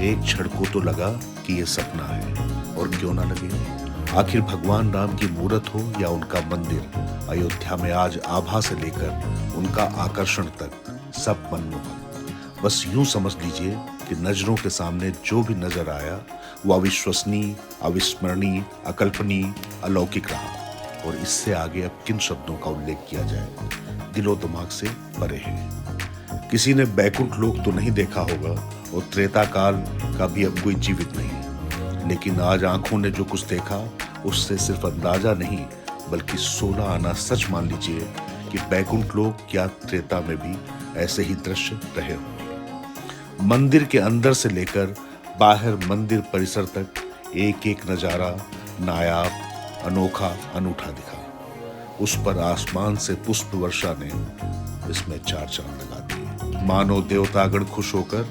एक क्षण को तो लगा कि ये सपना है, और क्यों ना लगे। आखिर भगवान राम की मूरत हो या उनका मंदिर, अयोध्या में आज आभा से लेकर उनका आकर्षण तक सब मनमोहक। बस यूं समझ लीजिए कि नजरों के सामने जो भी नजर आया वो अविश्वसनीय, अविस्मरणीय, अकल्पनीय, अलौकिक रहा। और इससे आगे अब किन शब्दों का उल्लेख किया जाए, दिलो दिमाग से परे है। किसी ने बैकुंठ लोक तो नहीं देखा होगा और त्रेता काल का भी अब कोई जीवित नहीं, लेकिन आज आंखों ने जो कुछ देखा उससे सिर्फ अंदाजा नहीं बल्कि 16 आना सच मान लीजिए कि बैकुंठ लोक या त्रेता में भी ऐसे ही दृश्य रहे होंगे। मंदिर के अंदर से लेकर बाहर मंदिर परिसर तक एक एक नजारा नायाब, अनोखा, अनूठा दिखा। उस पर आसमान से पुष्प वर्षा ने इसमें 4 चांद लगा दिए, मानो देवतागण खुश होकर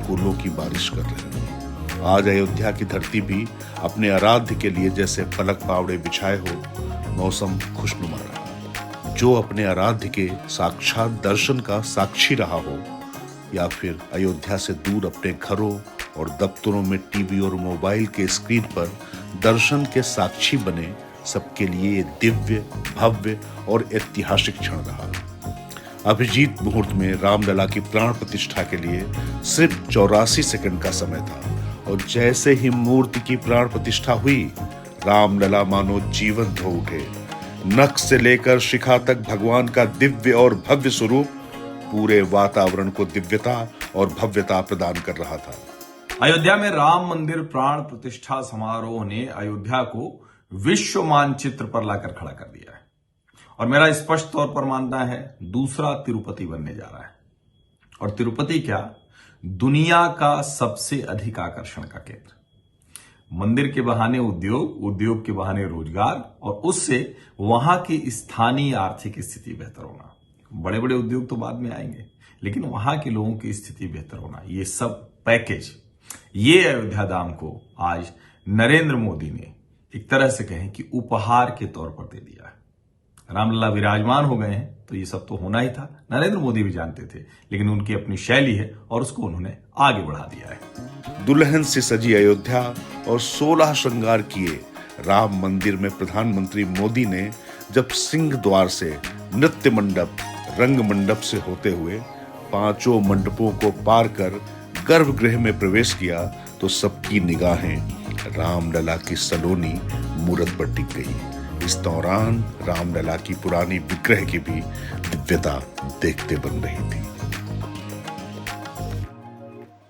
फूलों की बारिश कर रहे हैं। आज अयोध्या की धरती भी अपने आराध्य के लिए जैसे पलक पावड़े बिछाए हो, मौसम खुशनुमा रहा। जो अपने आराध्य के साक्षात दर्शन का साक्षी रहा हो, या फिर अयोध्या से दूर अपने घरों और दफ्तरों में टीवी और मोबाइल के स्क्रीन पर दर्शन के साक्षी बने, सबके लिए दिव्य, भव्य और ऐतिहासिक क्षण रहा। अभिजीत मुहूर्त में रामलला की प्राण प्रतिष्ठा के लिए सिर्फ 84 सेकंड का समय था, और जैसे ही मूर्ति की प्राण प्रतिष्ठा हुई, रामलला मानो जीवंत हो उठे। नख से लेकर शिखा तक भगवान का दिव्य और भव्य स्वरूप पूरे वातावरण को दिव्यता और भव्यता प्रदान कर रहा था। अयोध्या में राम मंदिर प्राण प्रतिष्ठा समारोह ने अयोध्या को विश्व मानचित्र पर लाकर खड़ा कर दिया है, और मेरा स्पष्ट तौर पर मानना है दूसरा तिरुपति बनने जा रहा है। और तिरुपति क्या, दुनिया का सबसे अधिक आकर्षण का केंद्र। मंदिर के बहाने उद्योग, उद्योग के बहाने रोजगार, और उससे वहां की स्थानीय आर्थिक स्थिति बेहतर होना। बड़े बड़े उद्योग तो बाद में आएंगे, लेकिन वहां के लोगों की स्थिति बेहतर होना, ये सब पैकेज, ये अयोध्या धाम को आज नरेंद्र मोदी ने एक तरह से कहें कि उपहार के तौर पर दे दिया है। रामलला विराजमान हो गए हैं तो ये सब तो होना ही था, नरेंद्र मोदी भी जानते थे, लेकिन उनकी अपनी शैली है और उसको उन्होंने आगे बढ़ा दिया है। दुल्हन से सजी अयोध्या और 16 श्रृंगार किए राम मंदिर में प्रधानमंत्री मोदी ने जब सिंह द्वार से नृत्य मंडप, रंग मंडप से होते हुए 5 मंडपों को पार कर गर्भगृह में प्रवेश किया, तो सबकी निगाहें रामलला की सलोनी मूरत पर टिक गई। इस दौरान रामलला की पुरानी विग्रह की भी दिव्यता देखते बन रही थी।